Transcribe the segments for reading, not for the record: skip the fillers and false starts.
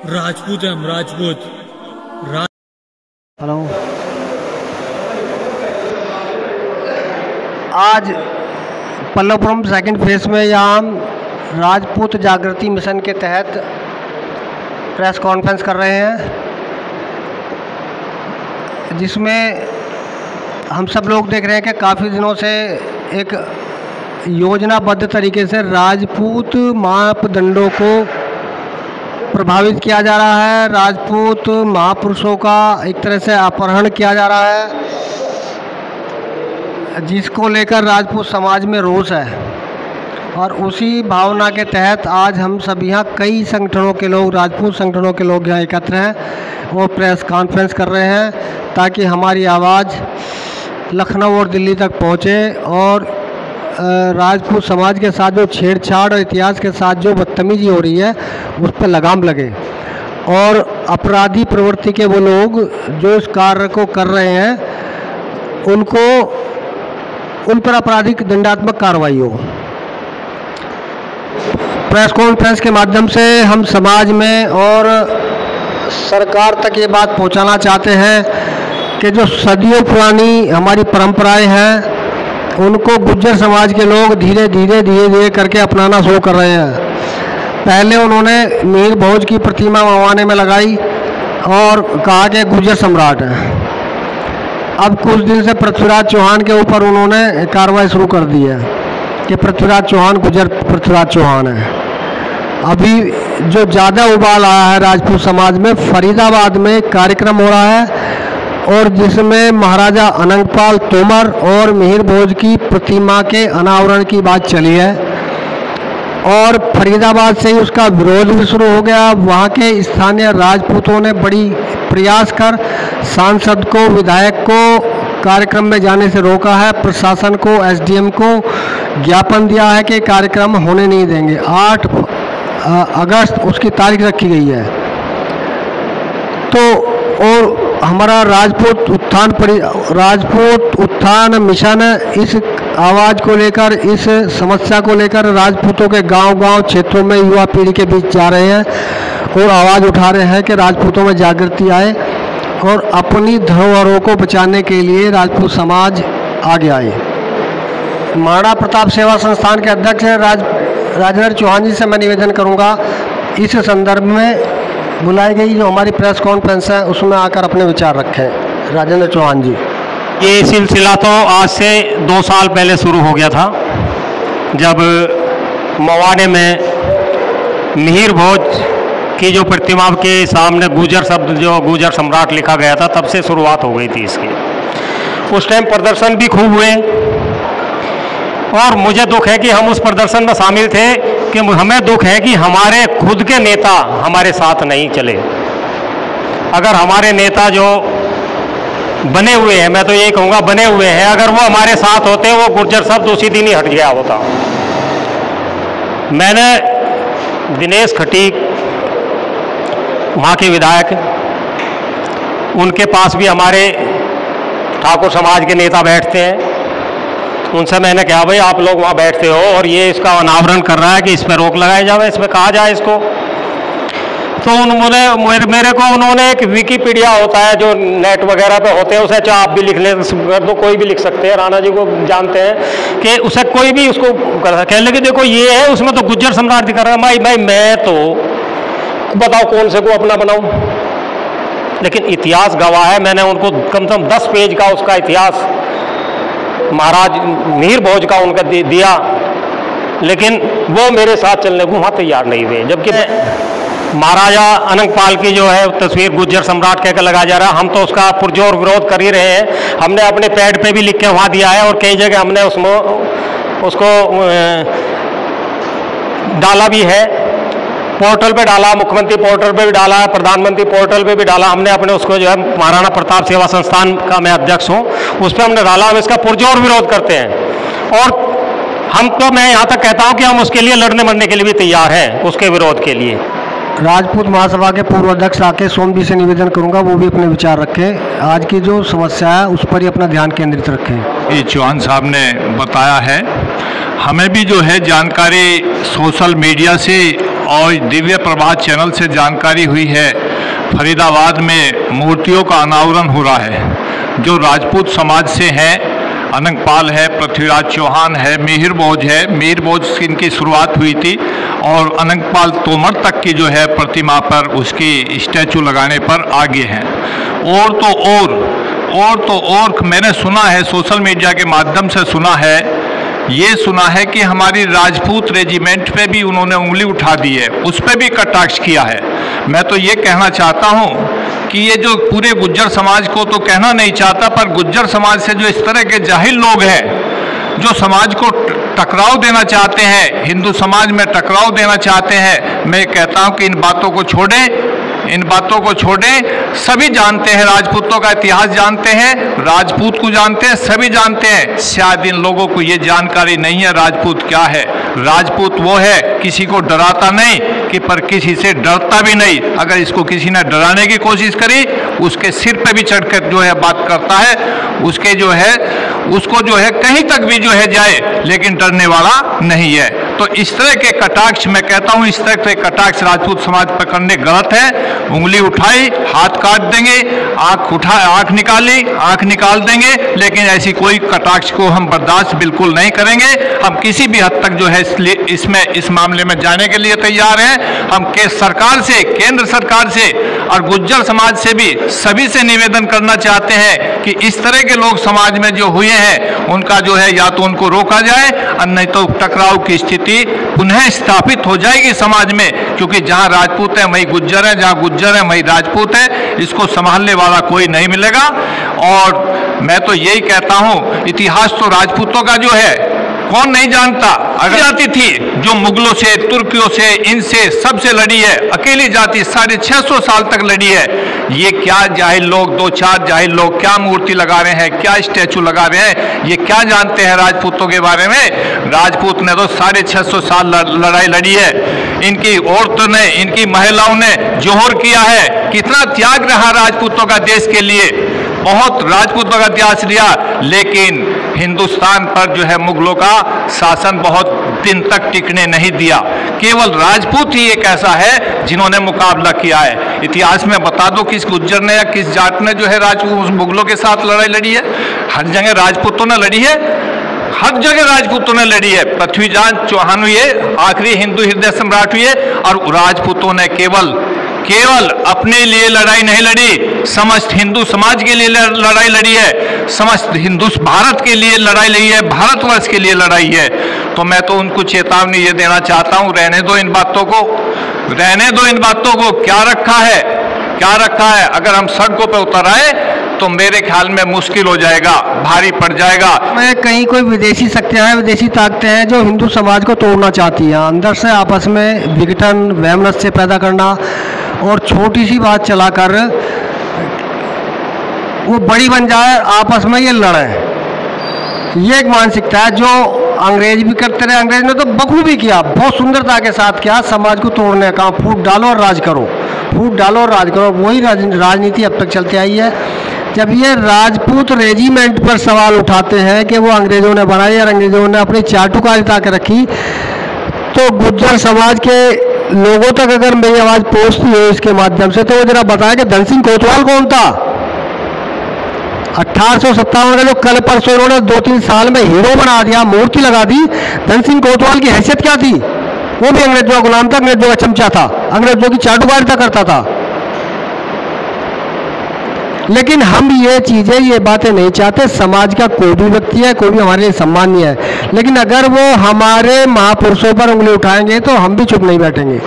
राजपूत है हम, राजपूत। हेलो, आज पल्लवपुरम सेकंड फेज में यहाँ हम राजपूत जागृति मिशन के तहत प्रेस कॉन्फ्रेंस कर रहे हैं, जिसमें हम सब लोग देख रहे हैं कि काफ़ी दिनों से एक योजनाबद्ध तरीके से राजपूत मापदंडों को प्रभावित किया जा रहा है। राजपूत महापुरुषों का एक तरह से अपहरण किया जा रहा है, जिसको लेकर राजपूत समाज में रोष है। और उसी भावना के तहत आज हम सब यहाँ कई संगठनों के लोग, राजपूत संगठनों के लोग यहाँ एकत्र हैं और प्रेस कॉन्फ्रेंस कर रहे हैं, ताकि हमारी आवाज़ लखनऊ और दिल्ली तक पहुँचे और राजपूत समाज के साथ जो छेड़छाड़ और इतिहास के साथ जो बदतमीजी हो रही है उस पर लगाम लगे, और अपराधी प्रवृत्ति के वो लोग जो इस कार्य को कर रहे हैं उनको उन पर आपराधिक दंडात्मक कार्रवाई हो। प्रेस कॉन्फ्रेंस के माध्यम से हम समाज में और सरकार तक ये बात पहुंचाना चाहते हैं कि जो सदियों पुरानी हमारी परंपराएं हैं उनको गुज्जर समाज के लोग धीरे धीरे करके अपनाना शुरू कर रहे हैं। पहले उन्होंने मीर भोज की प्रतिमा मवाने में लगाई और कहा कि गुज्जर सम्राट है। अब कुछ दिन से पृथ्वीराज चौहान के ऊपर उन्होंने कार्रवाई शुरू कर दी है कि पृथ्वीराज चौहान गुज्जर पृथ्वीराज चौहान है। अभी जो ज़्यादा उबाल आया है राजपूत समाज में, फरीदाबाद में एक कार्यक्रम हो रहा है और जिसमें महाराजा अनंगपाल तोमर और मिहिर भोज की प्रतिमा के अनावरण की बात चली है, और फरीदाबाद से ही उसका विरोध भी शुरू हो गया। वहाँ के स्थानीय राजपूतों ने बड़ी प्रयास कर सांसद को, विधायक को कार्यक्रम में जाने से रोका है, प्रशासन को, एसडीएम को ज्ञापन दिया है कि कार्यक्रम होने नहीं देंगे। 8 अगस्त उसकी तारीख रखी गई है। तो और हमारा राजपूत उत्थान मिशन इस आवाज़ को लेकर, इस समस्या को लेकर राजपूतों के गांव-गांव क्षेत्रों में युवा पीढ़ी के बीच जा रहे हैं और आवाज़ उठा रहे हैं कि राजपूतों में जागृति आए और अपनी धरोहरों को बचाने के लिए राजपूत समाज आगे आए। महाराणा प्रताप सेवा संस्थान के अध्यक्ष राजेंद्र चौहान जी से मैं निवेदन करूंगा, इस संदर्भ में बुलाई गई जो हमारी प्रेस कॉन्फ्रेंस है उसमें आकर अपने विचार रखें। राजेंद्र चौहान जी। ये सिलसिला तो आज से 2 साल पहले शुरू हो गया था, जब मवाने में मिहिर भोज की जो प्रतिमा के सामने गुजर शब्द, जो गुजर सम्राट लिखा गया था, तब से शुरुआत हो गई थी इसकी। उस टाइम प्रदर्शन भी खूब हुए और मुझे दुख है कि हम उस प्रदर्शन में शामिल थे, कि हमें दुख है कि हमारे खुद के नेता हमारे साथ नहीं चले। अगर हमारे नेता जो बने हुए हैं, मैं तो यही कहूँगा बने हुए हैं, अगर वो हमारे साथ होते वो गुर्जर शब्द उसी दिन ही हट गया होता। मैंने दिनेश खटीक, वहाँ के विधायक, उनके पास भी हमारे ठाकुर समाज के नेता बैठते हैं, उनसे मैंने कहा भाई आप लोग वहाँ बैठते हो और ये इसका अनावरण कर रहा है कि इस पर रोक लगाई जाए, इस पर कहा जाए इसको। तो उन्होंने मेरे को उन्होंने एक विकिपीडिया होता है जो नेट वगैरह पे होते हैं, उसे चाहे आप भी लिख ले कर दो, कोई भी लिख सकते हैं, राणा जी को जानते हैं कि उसे कोई भी उसको कहने लगे देखो ये है, उसमें तो गुज्जर सम्राट दिखा रहा है। भाई मैं तो बताओ कौन से को अपना बनाऊँ, लेकिन इतिहास गवाह है। मैंने उनको कम से कम 10 पेज का उसका इतिहास महाराज मिहिर भोज का उनका दिया, लेकिन वो मेरे साथ चलने को वहाँ तैयार नहीं हुए। जबकि महाराजा अनंगपाल की जो है तस्वीर गुज्जर सम्राट कहकर लगाया जा रहा है, हम तो उसका पुरजोर विरोध कर ही रहे हैं। हमने अपने पैड पे भी लिख के वहाँ दिया है और कई जगह हमने उसको डाला भी है, पोर्टल पे डाला, मुख्यमंत्री पोर्टल पे भी डाला है, प्रधानमंत्री पोर्टल पे भी डाला हमने अपने उसको, जो है महाराणा प्रताप सेवा संस्थान का मैं अध्यक्ष हूँ, उस पर हमने डाला। हम इसका पुरजोर विरोध करते हैं और हम तो, मैं यहाँ तक कहता हूँ कि हम उसके लिए लड़ने मरने के लिए भी तैयार हैं, उसके विरोध के लिए। राजपूत महासभा के पूर्व अध्यक्ष राकेश सोम जी से निवेदन करूंगा, वो भी अपने विचार रखें, आज की जो समस्या है उस पर ही अपना ध्यान केंद्रित रखें। ये चौहान साहब ने बताया है, हमें भी जो है जानकारी सोशल मीडिया से और दिव्य प्रभात चैनल से जानकारी हुई है, फरीदाबाद में मूर्तियों का अनावरण हो रहा है। जो राजपूत समाज से हैं, अनंगपाल है, पृथ्वीराज चौहान है, मिहिर भोज है। मिहिर भोज इनकी शुरुआत हुई थी और अनंगपाल तोमर तक की जो है प्रतिमा पर उसकी स्टैचू लगाने पर आगे हैं। और मैंने सुना है, सोशल मीडिया के माध्यम से सुना है, ये सुना है कि हमारी राजपूत रेजिमेंट पे भी उन्होंने उंगली उठा दी है, उस पर भी कटाक्ष किया है। मैं तो ये कहना चाहता हूँ कि ये जो पूरे गुज्जर समाज को तो कहना नहीं चाहता, पर गुज्जर समाज से जो इस तरह के जाहिल लोग हैं जो समाज को टकराव देना चाहते हैं, हिंदू समाज में टकराव देना चाहते हैं, मैं कहता हूँ कि इन बातों को छोड़ें, इन बातों को छोड़ें। सभी जानते हैं, राजपूतों का इतिहास जानते हैं, राजपूत को जानते हैं, सभी जानते हैं। शायद इन लोगों को ये जानकारी नहीं है राजपूत क्या है। राजपूत वो है किसी को डराता नहीं कि पर किसी से डरता भी नहीं। अगर इसको किसी ने डराने की कोशिश करी, उसके सिर पे भी चढ़कर जो है बात करता है, उसके जो है उसको जो है कहीं तक भी जो है जाए, लेकिन डरने वाला नहीं है। तो इस तरह के कटाक्ष, मैं कहता हूँ इस तरह के कटाक्ष राजपूत समाज पर करने गलत है। उंगली उठाई, हाथ काट देंगे, आंख निकाली, आंख निकाल देंगे, लेकिन ऐसी कोई कटाक्ष को हम बर्दाश्त बिल्कुल नहीं करेंगे। हम किसी भी हद तक जो है इस मामले में जाने के लिए तैयार हैं। हम सरकार से, केंद्र सरकार से और गुज्जर समाज से भी सभी से निवेदन करना चाहते हैं कि इस तरह के लोग समाज में जो हुए हैं उनका जो है या तो उनको रोका जाए और नहीं तो टकराव की स्थिति पुनः स्थापित हो जाएगी समाज में। क्योंकि जहां राजपूत है वहीं गुज्जर है, जहां गुज्जर है वहीं राजपूत है। इसको संभालने वाला कोई नहीं मिलेगा। और मैं तो यही कहता हूं, इतिहास तो राजपूतों का जो है कौन नहीं जानता। अगर जाति थी जो मुगलों से, तुर्कियों से, इनसे सबसे लड़ी है, अकेली जाति 650 साल तक लड़ी है। ये क्या जाहिल लोग, दो चार जाहिल लोग क्या मूर्ति लगा रहे हैं, क्या स्टैचू लगा रहे हैं, ये क्या जानते हैं राजपूतों के बारे में। राजपूत ने तो 650 साल लड़ाई लड़ी है। इनकी औरतों ने, इनकी महिलाओं ने जोहर किया है। कितना त्याग रहा राजपूतों का देश के लिए, बहुत राजपूतों का इतिहास लिया, लेकिन हिंदुस्तान पर जो है मुगलों का शासन बहुत दिन तक टिकने नहीं दिया। केवल राजपूत ही एक ऐसा है जिन्होंने मुकाबला किया है। इतिहास में बता दो किस गुज्जर ने या किस जाट ने जो है राजपूत मुगलों के साथ लड़ाई लड़ी है। हर जगह राजपूतों ने लड़ी है, हर जगह राजपूतों ने लड़ी है। पृथ्वीराज चौहान हुए आखिरी हिंदू हृदय सम्राट हुए, और राजपूतों ने केवल अपने लिए लड़ाई नहीं लड़ी, समस्त हिंदू समाज के लिए लड़ाई लड़ी है, समस्त हिंदू भारत के लिए लड़ाई लड़ी है, भारतवर्ष के लिए लड़ाई है। तो मैं तो उनको चेतावनी ये देना चाहता हूँ, रहने दो इन बातों को, रहने दो इन बातों को। क्या रखा है, क्या रखा है। अगर हम सड़कों पर उतर आए तो मेरे ख्याल में मुश्किल हो जाएगा, भारी पड़ जाएगा। मैं कहीं कोई विदेशी शक्तियां हैं, विदेशी ताकतें हैं जो हिंदू समाज को तोड़ना चाहती हैं, अंदर से आपस में विघटन, वैमनस्य पैदा करना और छोटी सी बात चलाकर वो बड़ी बन जाए, आपस में ये लड़े। ये एक मानसिकता है जो अंग्रेज भी करते रहे। अंग्रेज ने तो बखूबी किया, बहुत सुंदरता के साथ किया, समाज को तोड़ने का। फूट डालो और राज करो, फूट डालो और राज करो, वही राजनीति अब तक चलती आई है। जब ये राजपूत रेजिमेंट पर सवाल उठाते हैं कि वो अंग्रेज़ों ने बनाई और अंग्रेज़ों ने अपनी चाटुकारिता के रखी, तो गुज्जर समाज के लोगों तक अगर मेरी आवाज़ पहुँचती है इसके माध्यम से, तो वो जरा बताएं कि धन सिंह कोतवाल कौन था। 1857 का जो कल परसों उन्होंने 2-3 साल में हीरो बना दिया, मूर्ति लगा दी। धन सिंह कोतवाल की हैसियत क्या थी? वो भी अंग्रेजों का गुलाम था, अंग्रेजों का चमचा था, अंग्रेजों की चाटुकारिता करता था। लेकिन हम ये चीज़ें, ये बातें नहीं चाहते। समाज का कोई भी व्यक्ति है, कोई भी हमारे लिए सम्मानीय है, लेकिन अगर वो हमारे महापुरुषों पर उंगली उठाएंगे तो हम भी चुप नहीं बैठेंगे।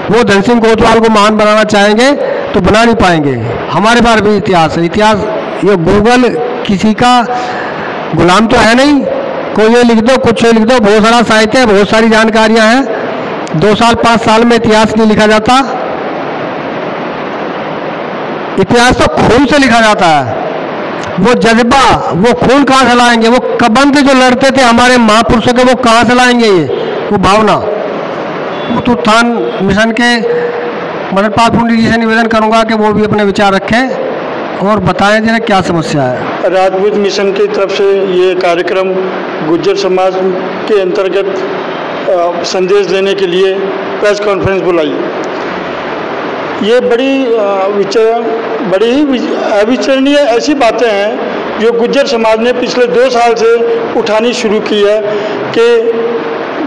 वो धन सिंह कोतवाल को महान बनाना चाहेंगे तो बना नहीं पाएंगे। हमारे पास भी इतिहास है, इतिहास ये गूगल किसी का गुलाम तो है नहीं। कोई ये लिख दो, कुछ लिख दो, बहुत सारा साहित्य है, बहुत सारी जानकारियां हैं। 2 साल 5 साल में इतिहास नहीं लिखा जाता। इतिहास तो खून से लिखा जाता है। वो जज्बा, वो खून कहाँ से लाएंगे? वो कबंध जो लड़ते थे हमारे महापुरुषों के, वो कहाँ से लाएंगे? ये वो भावना। उत्थान मिशन के मदन पाल पुंडी जी से निवेदन करूंगा कि वो भी अपने विचार रखें और बताएं जरा क्या समस्या है। राजपूत मिशन की तरफ से ये कार्यक्रम गुज्जर समाज के अंतर्गत संदेश देने के लिए प्रेस कॉन्फ्रेंस बुलाई। ये बड़ी ही अविश्वसनीय ऐसी बातें हैं जो गुज्जर समाज ने पिछले 2 साल से उठानी शुरू की है कि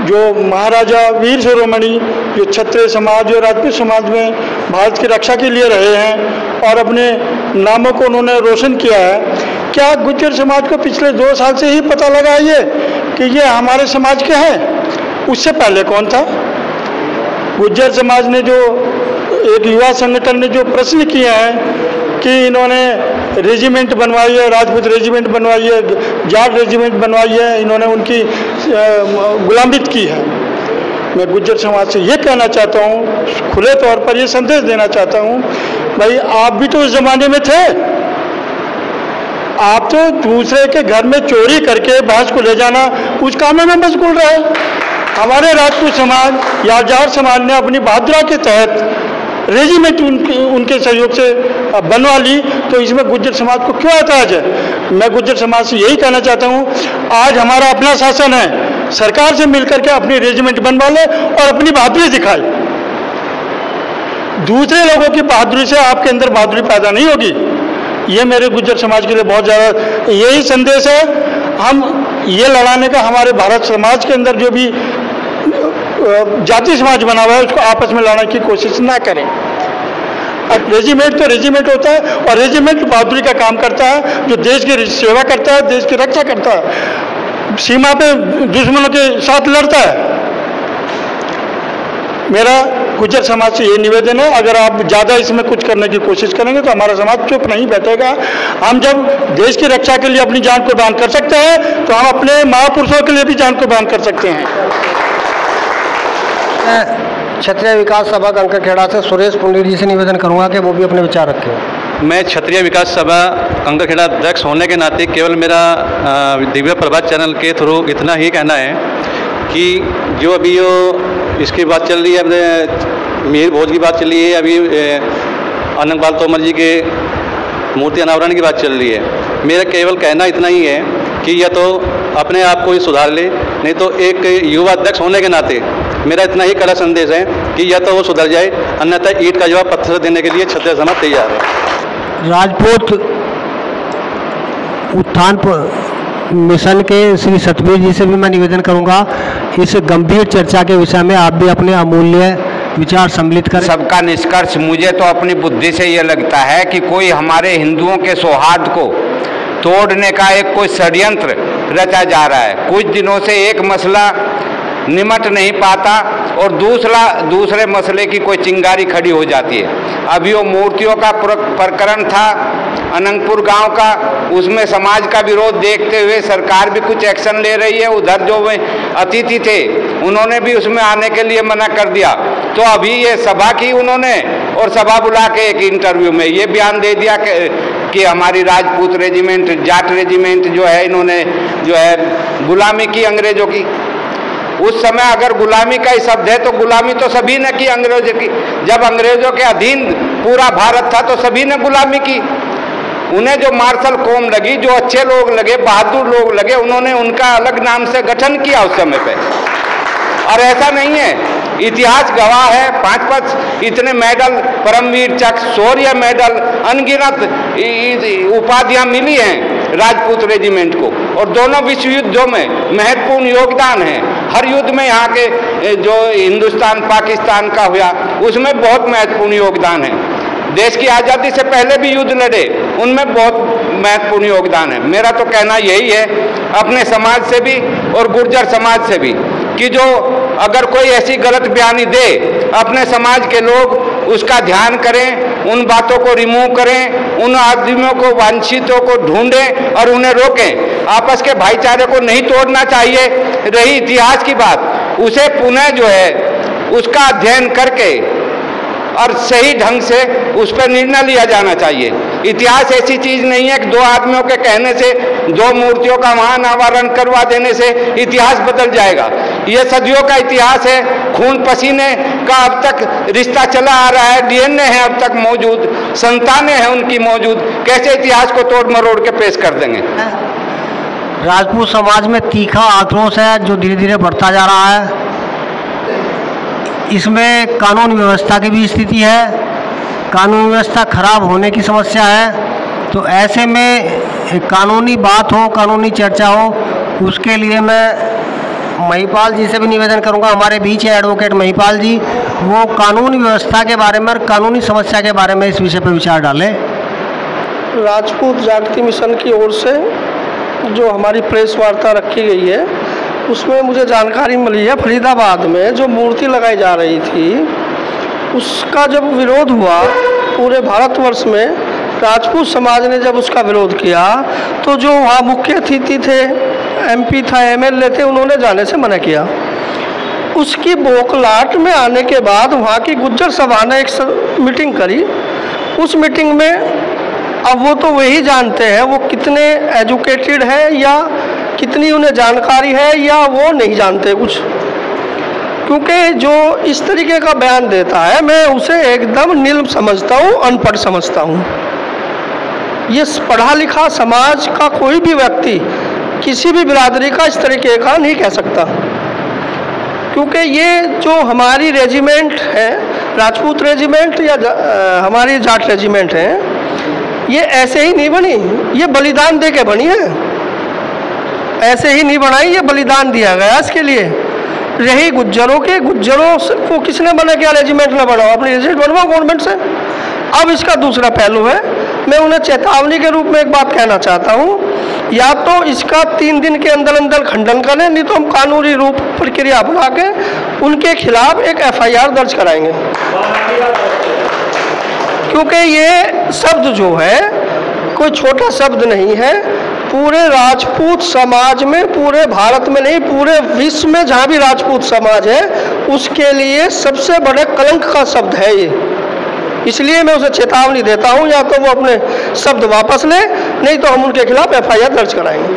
जो महाराजा वीर शिरोमणि जो क्षत्रिय समाज और राजपूत समाज में भारत की रक्षा के लिए रहे हैं और अपने नामों को उन्होंने रोशन किया है, क्या गुज्जर समाज को पिछले 2 साल से ही पता लगा ये कि ये हमारे समाज के हैं? उससे पहले कौन था? गुज्जर समाज ने जो एक युवा संगठन ने जो प्रश्न किए हैं कि इन्होंने रेजिमेंट बनवाई है, राजपूत रेजिमेंट बनवाई है, जाट रेजिमेंट बनवाई है, इन्होंने उनकी गुलामित की है। मैं गुज्जर समाज से ये कहना चाहता हूँ, खुले तौर पर ये संदेश देना चाहता हूँ, भाई आप भी तो उस जमाने में थे। आप तो दूसरे के घर में चोरी करके भैंस को ले जाना उस काम में मशगूल रहे। हमारे राजपूत समाज या जाट समाज ने अपनी बहादुरी के तहत रेजिमेंट उनके सहयोग से बनवा ली, तो इसमें गुज्जर समाज को क्यों ऐतराज है? मैं गुज्जर समाज से यही कहना चाहता हूँ, आज हमारा अपना शासन है, सरकार से मिलकर के अपनी रेजिमेंट बनवा ले और अपनी बहादुरी दिखाए। दूसरे लोगों की बहादुरी से आपके अंदर बहादुरी पैदा नहीं होगी। ये मेरे गुज्जर समाज के लिए बहुत ज़्यादा यही संदेश है। हम ये लड़ाने का हमारे भारत समाज के अंदर जो भी जाति समाज बना हुआ है उसको आपस में लड़ने की कोशिश ना करें। रेजिमेंट तो रेजिमेंट होता है और रेजिमेंट बहादुरी का काम करता है, जो देश की सेवा करता है, देश की रक्षा करता है, सीमा पे दुश्मनों के साथ लड़ता है। मेरा गुज्जर समाज से ये निवेदन है, अगर आप ज़्यादा इसमें कुछ करने की कोशिश करेंगे तो हमारा समाज चुप नहीं बैठेगा। हम जब देश की रक्षा के लिए अपनी जान कुर्बान कर सकते हैं तो हम अपने महापुरुषों के लिए भी जान कुर्बान कर सकते हैं। क्षत्रिय विकास सभा कंकरखेड़ा से सुरेश पुंडीर जी से निवेदन करूंगा कि वो भी अपने विचार रखें। मैं क्षत्रिय विकास सभा कंकरखेड़ा अध्यक्ष होने के नाते केवल मेरा दिव्य प्रभात चैनल के थ्रू इतना ही कहना है कि जो अभी इसकी बात चल रही है, अपने मीर भोज की बात चल रही है, अभी आनंदपाल तोमर जी के मूर्ति अनावरण की बात चल रही है। मेरा केवल कहना इतना ही है कि या तो अपने आप को ही सुधार ले, नहीं तो एक युवा अध्यक्ष होने के नाते मेरा इतना ही कड़ा संदेश है कि या तो वो सुधर जाए, अन्यथा ईंट का जवाब पत्थर देने के लिए क्षत्रिय समाज तैयार है। राजपूत उत्थान मिशन के श्री सतबीर जी से भी मैं निवेदन करूंगा, इस गंभीर चर्चा के विषय में आप भी अपने अमूल्य विचार सम्मिलित करें। सबका निष्कर्ष मुझे तो अपनी बुद्धि से ये लगता है कि कोई हमारे हिंदुओं के सौहार्द को तोड़ने का एक कोई षड्यंत्र रचा जा रहा है। कुछ दिनों से एक मसला निमट नहीं पाता और दूसरे मसले की कोई चिंगारी खड़ी हो जाती है। अभी वो मूर्तियों का प्रकरण था अनंगपुर गांव का, उसमें समाज का विरोध देखते हुए सरकार भी कुछ एक्शन ले रही है। उधर जो अतिथि थे उन्होंने भी उसमें आने के लिए मना कर दिया। तो अभी ये सभा की उन्होंने और सभा बुला के एक इंटरव्यू में ये बयान दे दिया कि हमारी राजपूत रेजिमेंट, जाट रेजिमेंट जो है, इन्होंने जो है गुलामी की अंग्रेजों की। उस समय अगर गुलामी का ही शब्द है तो गुलामी तो सभी ने की अंग्रेजों की। जब अंग्रेजों के अधीन पूरा भारत था तो सभी ने गुलामी की। उन्हें जो मार्शल कौम लगी, जो अच्छे लोग लगे, बहादुर लोग लगे, उन्होंने उनका अलग नाम से गठन किया उस समय पे। और ऐसा नहीं है, इतिहास गवाह है, 5-5 इतने मेडल, परमवीर चक्र, शौर्य मेडल, अनगिनत उपाधियां मिली हैं राजपूत रेजिमेंट को। और दोनों विश्व युद्धों में महत्वपूर्ण योगदान है। हर युद्ध में यहाँ के जो हिंदुस्तान पाकिस्तान का हुआ उसमें बहुत महत्वपूर्ण योगदान है। देश की आज़ादी से पहले भी युद्ध लड़े, उनमें बहुत महत्वपूर्ण योगदान है। मेरा तो कहना यही है अपने समाज से भी और गुर्जर समाज से भी कि जो अगर कोई ऐसी गलत बयानी दे, अपने समाज के लोग उसका ध्यान करें, उन बातों को रिमूव करें, उन आदमियों को, वांछितों को ढूंढें और उन्हें रोकें। आपस के भाईचारे को नहीं तोड़ना चाहिए। रही इतिहास की बात, उसे पुनः जो है उसका अध्ययन करके और सही ढंग से उस पर निर्णय लिया जाना चाहिए। इतिहास ऐसी चीज नहीं है कि 2 आदमियों के कहने से, 2 मूर्तियों का वहां अनावरण करवा देने से इतिहास बदल जाएगा। ये सदियों का इतिहास है, खून पसीने का अब तक रिश्ता चला आ रहा है, डीएनए है अब तक मौजूद, संतानें हैं उनकी मौजूद। कैसे इतिहास को तोड़ मरोड़ के पेश कर देंगे? राजपूत समाज में तीखा आक्रोश है जो धीरे धीरे बढ़ता जा रहा है। इसमें कानून व्यवस्था की भी स्थिति है, कानून व्यवस्था खराब होने की समस्या है। तो ऐसे में कानूनी बात हो, कानूनी चर्चा हो, उसके लिए मैं महिपाल जी से भी निवेदन करूंगा, हमारे बीच है एडवोकेट महिपाल जी, वो कानूनी व्यवस्था के बारे में और कानूनी समस्या के बारे में इस विषय पर विचार डालें। राजपूत जागृति मिशन की ओर से जो हमारी प्रेस वार्ता रखी गई है उसमें मुझे जानकारी मिली है, फरीदाबाद में जो मूर्ति लगाई जा रही थी उसका जब विरोध हुआ पूरे भारतवर्ष में, राजपूत समाज ने जब उसका विरोध किया तो जो वहाँ मुख्य अतिथि थे, एमपी था, एमएलए थे, उन्होंने जाने से मना किया। उसकी बौखलाहट में आने के बाद वहाँ की गुज्जर सभा ने एक मीटिंग करी। उस मीटिंग में अब वो तो वही जानते हैं वो कितने एजुकेटेड है या कितनी उन्हें जानकारी है, या वो नहीं जानते कुछ, क्योंकि जो इस तरीके का बयान देता है मैं उसे एकदम नील समझता हूँ, अनपढ़ समझता हूँ। ये पढ़ा लिखा समाज का कोई भी व्यक्ति किसी भी बिरादरी का इस तरीके का नहीं कह सकता, क्योंकि ये जो हमारी रेजिमेंट है, राजपूत रेजिमेंट या हमारी जाट रेजिमेंट है, ये ऐसे ही नहीं बनी, ये बलिदान दे के बनी है। ऐसे ही नहीं बनाई, ये बलिदान दिया गया इसके लिए। रही गुज्जरों के, गुज्जरों को किसने बना क्या रेजिमेंट ना बनाओ, अपनी रेजिमेंट बनवाओ गवर्नमेंट से। अब इसका दूसरा पहलू है, मैं उन्हें चेतावनी के रूप में एक बात कहना चाहता हूँ, या तो इसका 3 दिन के अंदर अंदर खंडन करें, नहीं तो हम कानूनी रूप प्रक्रिया अपना के उनके खिलाफ एक FIR दर्ज कराएंगे। क्योंकि ये शब्द जो है कोई छोटा शब्द नहीं है, पूरे राजपूत समाज में, पूरे भारत में नहीं पूरे विश्व में जहाँ भी राजपूत समाज है उसके लिए सबसे बड़े कलंक का शब्द है ये। इसलिए मैं उसे चेतावनी देता हूँ, या तो वो अपने शब्द वापस ले, नहीं तो हम उनके खिलाफ FIR दर्ज कराएंगे।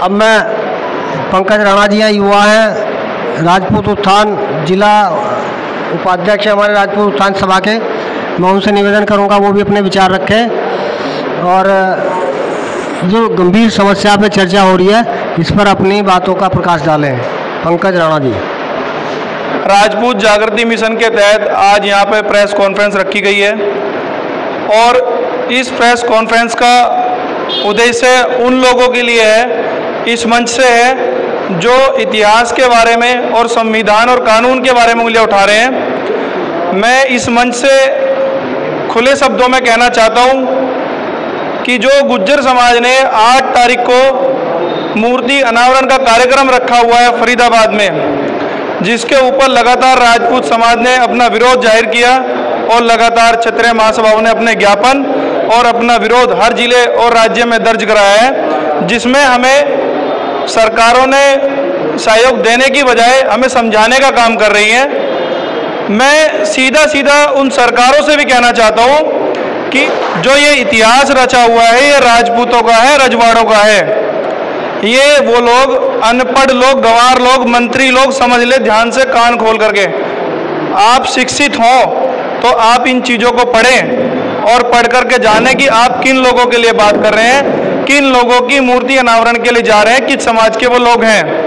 अब मैं पंकज राणा जी हैं, युवा हैं, राजपूत उत्थान जिला उपाध्यक्ष हमारे राजपूत उत्थान सभा के, मैं उनसे निवेदन करूंगा वो भी अपने विचार रखें और जो गंभीर समस्या पे चर्चा हो रही है इस पर अपनी बातों का प्रकाश डालें। पंकज राणा जी। राजपूत जागृति मिशन के तहत आज यहाँ पे प्रेस कॉन्फ्रेंस रखी गई है और इस प्रेस कॉन्फ्रेंस का उद्देश्य उन लोगों के लिए है, इस मंच से है जो इतिहास के बारे में और संविधान और कानून के बारे में उंगलियां उठा रहे हैं। मैं इस मंच से खुले शब्दों में कहना चाहता हूँ कि जो गुज्जर समाज ने 8 तारीख को मूर्ति अनावरण का कार्यक्रम रखा हुआ है फरीदाबाद में, जिसके ऊपर लगातार राजपूत समाज ने अपना विरोध जाहिर किया और लगातार क्षत्रिय महासभाओं ने अपने ज्ञापन और अपना विरोध हर जिले और राज्य में दर्ज कराया है, जिसमें हमें सरकारों ने सहयोग देने की बजाय हमें समझाने का काम कर रही हैं। मैं सीधा उन सरकारों से भी कहना चाहता हूँ कि जो ये इतिहास रचा हुआ है ये राजपूतों का है, रजवाड़ों का है। ये वो लोग अनपढ़ लोग, गंवार लोग, मंत्री लोग समझ ले ध्यान से कान खोल करके। आप शिक्षित हो तो आप इन चीज़ों को पढ़ें और पढ़ करके जानें कि आप किन लोगों के लिए बात कर रहे हैं, किन लोगों की मूर्ति अनावरण के लिए जा रहे हैं, किस समाज के वो लोग हैं।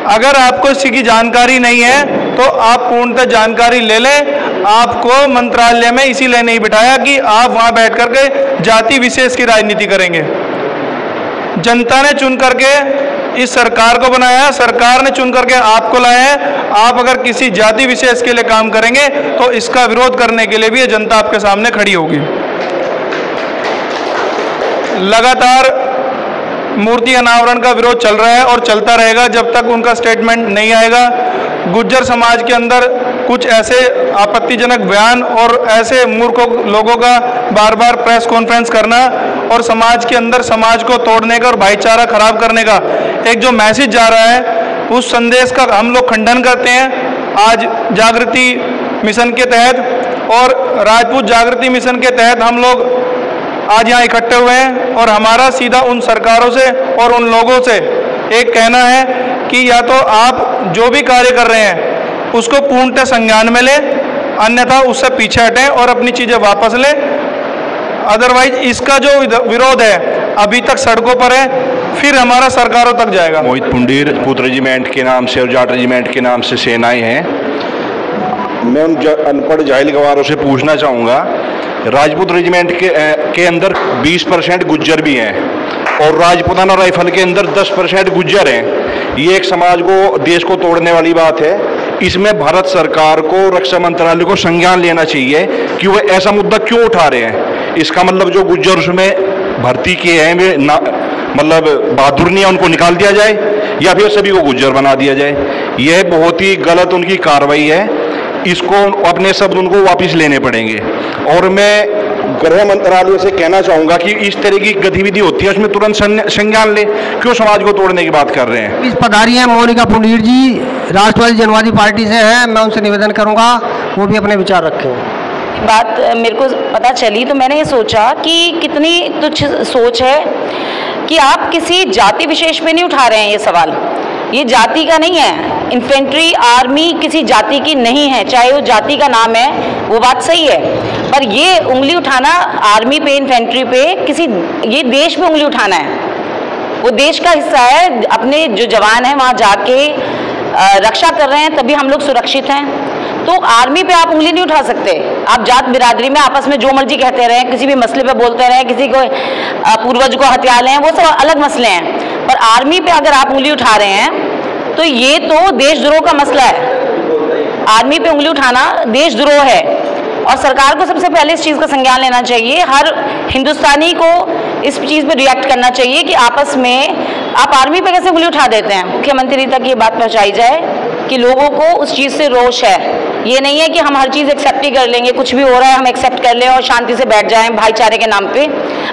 अगर आपको इसकी जानकारी नहीं है तो आप पूर्णतः जानकारी ले लें। आपको मंत्रालय में इसीलिए नहीं बिठाया कि आप वहाँ बैठ करके जाति विशेष की राजनीति करेंगे। जनता ने चुन करके इस सरकार को बनाया, सरकार ने चुन करके आपको लाया है। आप अगर किसी जाति विशेष के लिए काम करेंगे तो इसका विरोध करने के लिए भी ये जनता आपके सामने खड़ी होगी। लगातार मूर्ति अनावरण का विरोध चल रहा है और चलता रहेगा जब तक उनका स्टेटमेंट नहीं आएगा। गुज्जर समाज के अंदर कुछ ऐसे आपत्तिजनक बयान और ऐसे मूर्ख लोगों का बार बार प्रेस कॉन्फ्रेंस करना और समाज के अंदर समाज को तोड़ने का और भाईचारा खराब करने का एक जो मैसेज जा रहा है, उस संदेश का हम लोग खंडन करते हैं। आज जागृति मिशन के तहत और राजपूत जागृति मिशन के तहत हम लोग आज यहाँ इकट्ठे हुए हैं और हमारा सीधा उन सरकारों से और उन लोगों से एक कहना है कि या तो आप जो भी कार्य कर रहे हैं उसको पूर्णतः संज्ञान में लें, अन्यथा उससे पीछे हटें और अपनी चीज़ें वापस लें। अदरवाइज इसका जो विरोध है अभी तक सड़कों पर है। फिर हमारा सरकारों तक जाएगा। मोहित पुंडीर, पूत रेजिमेंट के नाम से और जाट रेजिमेंट के नाम से सेनाएं हैं। मैं उन अनपढ़ जाहिल गवारों से पूछना चाहूँगा, राजपूत रेजिमेंट के अंदर 20% गुज्जर भी हैं और राजपूताना राइफल के अंदर 10% गुज्जर हैं। ये एक समाज को, देश को तोड़ने वाली बात है। इसमें भारत सरकार को, रक्षा मंत्रालय को संज्ञान लेना चाहिए कि वो ऐसा मुद्दा क्यों उठा रहे हैं। इसका मतलब जो गुज्जर उसमें भर्ती किए हैं वे मतलब बहादुर नहीं है, उनको निकाल दिया जाए या फिर सभी को गुज्जर बना दिया जाए। यह बहुत ही गलत उनकी कार्रवाई है। इसको अपने शब्द उनको वापस लेने पड़ेंगे। और मैं गृह मंत्रालय से कहना चाहूँगा कि इस तरह की गतिविधि होती है उसमें तुरंत संज्ञान ले, क्यों समाज को तोड़ने की बात कर रहे हैं। इस पधारी हैं मोनिका पुंडीर जी, राष्ट्रवादी जनवादी पार्टी से हैं। मैं उनसे निवेदन करूँगा वो भी अपने विचार रखें। बात मेरे को पता चली तो मैंने ये सोचा कि कितनी तुच्छ सोच है कि आप किसी जाति विशेष पे नहीं उठा रहे हैं ये सवाल। ये जाति का नहीं है, इन्फेंट्री आर्मी किसी जाति की नहीं है, चाहे वो जाति का नाम है, वो बात सही है। पर ये उंगली उठाना आर्मी पे, इन्फेंट्री पे, ये देश पे उंगली उठाना है। वो देश का हिस्सा है। अपने जो जवान हैं वहाँ जाके रक्षा कर रहे हैं, तभी हम लोग सुरक्षित हैं। तो आर्मी पे आप उंगली नहीं उठा सकते। आप जात बिरादरी में आपस में जो मर्जी कहते रहें, किसी भी मसले पे बोलते रहें, किसी को पूर्वज को हत्या लें, वो सब अलग मसले हैं। पर आर्मी पे अगर आप उंगली उठा रहे हैं तो ये तो देशद्रोह का मसला है। आर्मी पे उंगली उठाना देशद्रोह है और सरकार को सबसे पहले इस चीज़ का संज्ञान लेना चाहिए। हर हिंदुस्तानी को इस चीज़ पे रिएक्ट करना चाहिए कि आपस में आप आर्मी पे कैसे उंगली उठा देते हैं। मुख्यमंत्री तक ये बात पहुँचाई जाए कि लोगों को उस चीज़ से रोष है। ये नहीं है कि हम हर चीज़ एक्सेप्ट ही कर लेंगे, कुछ भी हो रहा है हम एक्सेप्ट कर लें और शांति से बैठ जाएं भाईचारे के नाम पे।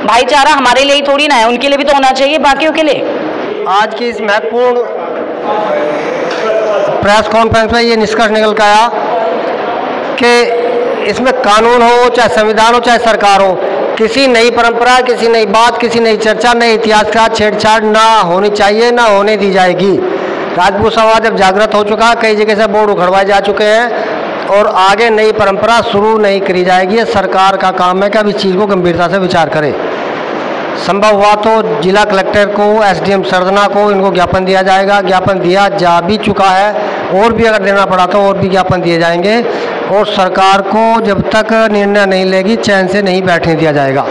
भाईचारा हमारे लिए ही थोड़ी ना है, उनके लिए भी तो होना चाहिए, बाकियों के लिए। आज की इस महत्वपूर्ण प्रेस कॉन्फ्रेंस में ये निष्कर्ष निकल के आया कि इसमें कानून हो, चाहे संविधान हो, चाहे सरकार हो, किसी नई परंपरा, किसी नई बात, किसी नई चर्चा, नए इतिहास का छेड़छाड़ ना होनी चाहिए, ना होने दी जाएगी। राजपूत समाज अब जागृत हो चुका, कई जगह से बोर्ड उखड़वाए जा चुके हैं और आगे नई परंपरा शुरू नहीं करी जाएगी। ये सरकार का काम है कि अब इस चीज़ को गंभीरता से विचार करे। संभव हुआ तो जिला कलेक्टर को, एसडीएम सरदना को इनको ज्ञापन दिया जाएगा। ज्ञापन दिया जा भी चुका है और भी अगर देना पड़ा तो और भी ज्ञापन दिए जाएंगे और सरकार को जब तक निर्णय नहीं लेगी चैन से नहीं बैठने दिया जाएगा।